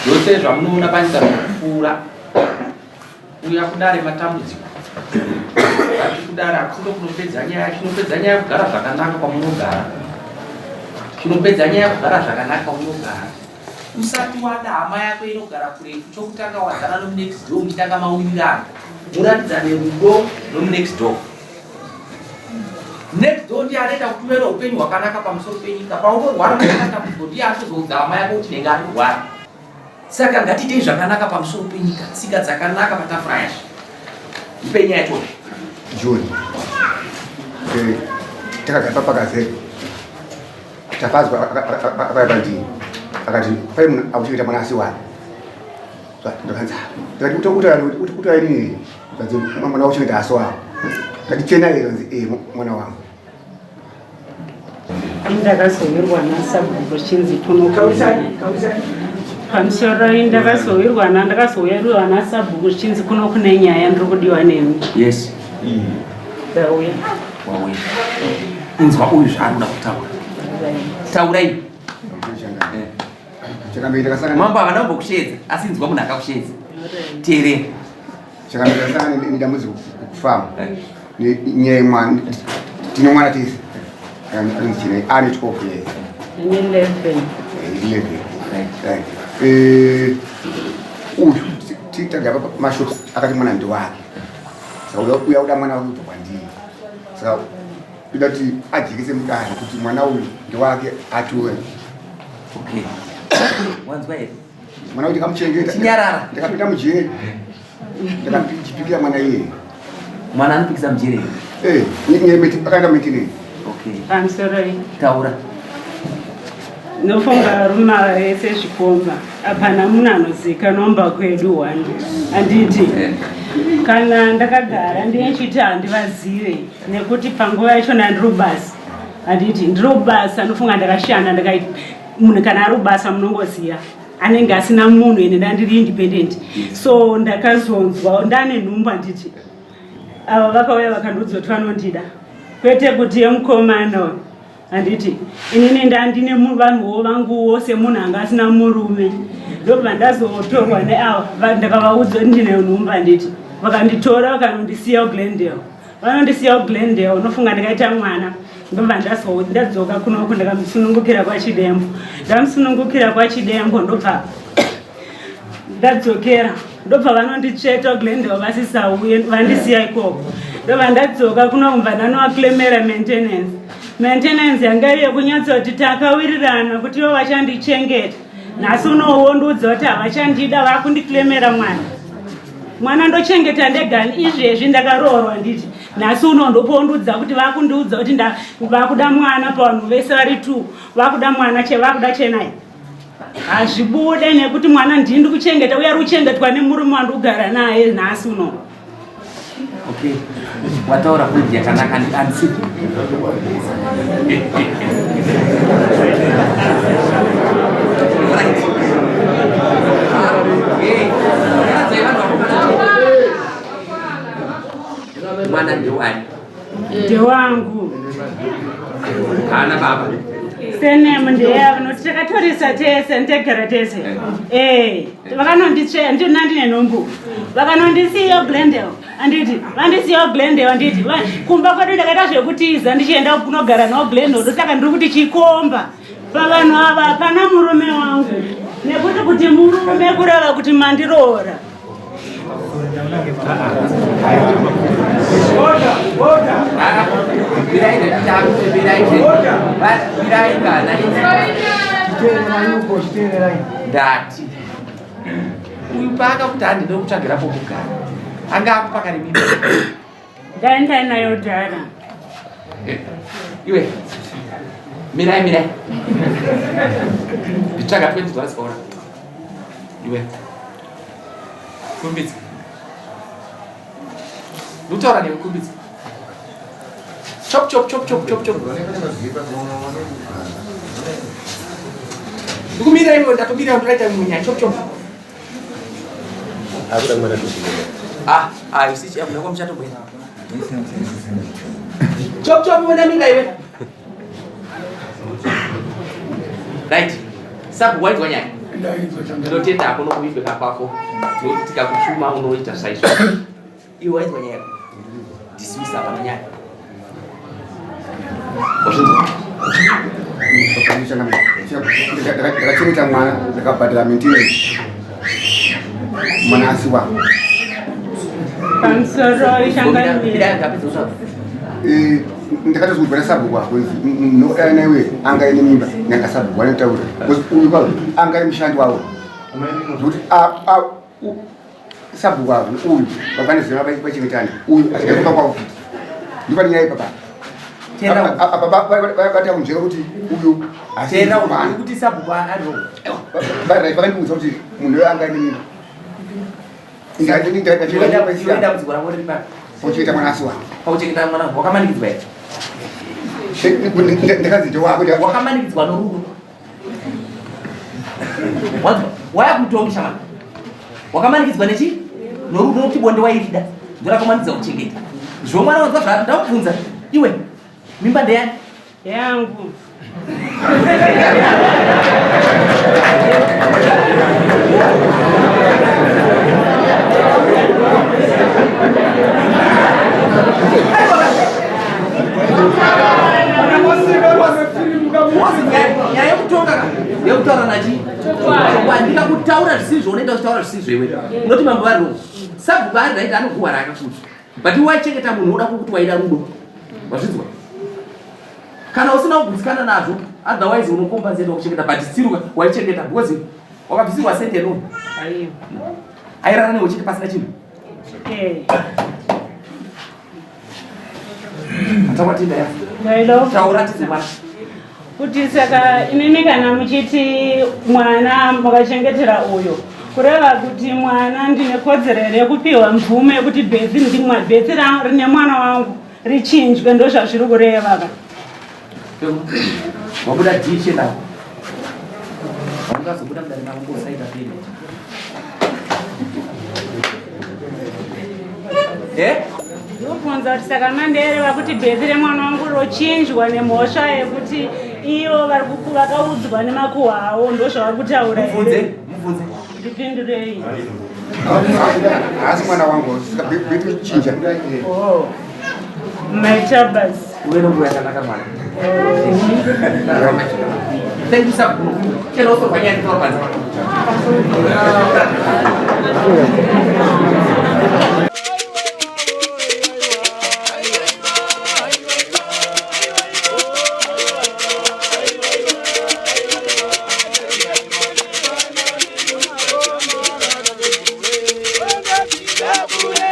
Yose zvamunoona panisana kupfuura uya kudare matambudziko ati kudare hakusiro kunopedza nyaya, chinopedza nyaya kugara zvakanaka kwamunogara, chinopedza nyaya kugara zvakanaka kwamunogara. Usati wada hama yako inogara kuretu, chokutanga wadzana nomunext door muchitanga maurirana, muratidzane rudo nomunext door. Next door ndiye anoita kutumira upenyu hwakanaka pamusoro penyika. Paunorwara nematambudziko ndiye anozoudza hama yako kuti nenge anorwara. Saka ngatiitei zvakanaka pamusoro penyika, tsika dzakanaka patafura yacho. Ipenya yacho. June. Takagara pakazere. Tafazwa akabandi. Akati pai munhu akuchita mwana asiwana. Ndakanza. Ndakati uta ini. Ndakati mwana wacho ndi aswa. Ndakati chena iri mwana wangu. Indakazoirwa nasabhuku chinzi kunokausani. Pamusoro indakazoirwa ndakazoirwa nasabhuku chinzi kuno kune nyaya ndiri kudiwa nemi. Yes. Ndauya. Wauya. Inzwa uyu zvaanoda kutaura. Taurai. Mambo havana kumbokushedza asi inzwa munhu akakushedza. Teerera. Chakamira sana ni dambudziko kufama. Nyaya mwana tino mwana tisi. Ani 12 years. Ni 11. 11. Uyu titagara mashops akati mwana ndi wake. Saka uya mwana uyu kwandii. Saka ndati ajikise mukana kuti mwana uyu ndi wake atuwe. Okay. Wanzwa here. Mwana uyu kamuchengeta. Chinyarara. Ndakapita mujeri. Ndakapikia mwana iye. Mwana anopikisa mujeri. Nyemeti akaenda mitini. Okay. Pamusoro taura. Nofunga ruma ese Zvikomba. Apana munhu anozika nomba kwedu wani. Anditi. Kana ndakagara ndichiti handivazive nekuti panguva yacho ndirubasa. Anditi ndirubasa anofunga ndakashanda ndakaita munhu kana arubasa munongoziya. Anenge asina munhu ene ndandiri independent. So ndakazonzwa ndane nhumba nditi. Ava vakauya vakandiudza kuti vanondida. Kwete kuti yemukomana. Anditi inini ndandine vanhuwo vanguwo semunhu anga asina murume. Ndobva ndazotorwa neava ndakavaudza kuti ndine nhumba nditi. Vakanditora vakanondisiya kuGlendale. Vanondisiya kuGlendale unofunga ndikaita mwana. Ndobva ndadzoka kunoku ndakamusunungukira kwaChidembo. Ndamusunungukira kwaChidembo ndobva ndadzokera. Ndobva vanonditsveta kuGlendale vasisauye vandisiya ikoko. Ndobva ndadzoka kunokumva ndanovaklemera maintenance. Maintenance yanga iri yekunyatsa kuti takawirirana kuti ivo vachandichengeta. Nhasi unoondudza kuti havachandida vakundiklemera mwana. Mwana ndochengeta ndegani izvezvi ndakaroorwa nditi. Nhasi unondopondudza kuti vakundiudza kuti vakuda mwana pavanhu vese vari 2. Vakuda mwana vakuda chenai. Hazvibude nekuti mwana ndini kuchengeta uye ari kuchengetwa nemurume wandogara naye nhasi uno. Okay. Wataura kuti yakanaka ndisi. Mwana ndiwani? Ndewangu. Hana baba. Senemu ndeyavo noti takatorisa tese ndegara tese. Vakanonditsvea ndito nandine nhumbu. Vakanondisiya kuGlendale. Anditi vandisiya kuGlendale anditi kumba kwedu ndakaita zvekutiza ndichienda kunogara nawo kuGlendale saka ndiri kuti Zvikomba pavanhu ava hapana murume wangu nekuti kuti murume kureva kuti mandiroora. ndati uyu paaka kuti handide kutsvagira pokugara anga akupaka nemimba ndaenda nayo dhara iwe mirai nditsvaga $20 kwaura iwe kumbidza ndikutaura newe kumbidza chop ndikumira iwe ndatomira ndoraita munyanya chop isichi akuda kwamuchato bwena chop iwe minga iwe right sabu waitwa nyanya ndinotenda ako nokuimbeka kwako noti tikakuchuma unoita saizvo iwe waitwa nyanya dismisa apa nyanya ndakachengeta mwana ndakabhadhira mintini mwana asi wangu pamusoro ishanganira ndakatozobvira sabhuku wako naiwe anga ine mimba nyanga sabhuku wanetaura uyu anga ine mushandi wavo kuti sabhuku wavo uyu vafanizira vachengetana uyu achikaoka kwavo futi ndipani nyaya ipapa vata kunzveka kuti uyu kuti sabhuku ariho vakandiudza kuti munhu anga ine mimba uchengeta mwana asi wangu pauchengeta mwana wakamanikidzwa here ndakadzite wako wakamanikidzwa norudo wayakutongisha mwana wakamanikidzwa nechi norudo nokuti bonde wairida ndorakamanidzwa kuchengeta zvimwe mwana wanzwa zvaro ndakubvunza iwe mimba ndeyani yangu yekutaura nachi ndikakutaura zvisizvo unoenda kutaura zvisizvo iwe unoti mambo variwo sabhuku ari raita anoguhwa raka kuti but waichengeta munhu uda kukuti waida rudo wazvidzwa kana usina kugutsikana nazvo otherwise unokombanzeta kuchengeta but still waichengeta because wakabvisirwa sende noni airara newe chete pasina chinhu atakwatenda taura tizimwana kuti saka inini kana muchiti mwana makachengetera uyo kureva kuti mwana ndine kodzero yekupiwa mvumo yekuti bhezi rine mwana wangu richinjwe ndo zvazviri kureva ka wabuda dishe nawo wangazobuda mudari mavo ngosaita peni ndobvunza kuti saka mandereva kuti bhezi remwana wangu rochinjwa nemhosva yekuti ivo vakaudzwa nemakuhwa avo ndo zvavari kutaura mubvunze ndipindurei asi mwana wangu chinja maitabas uve nombo yakanaka mwana thank you sabhuku chero osovhanyaya nditaura panzi Kure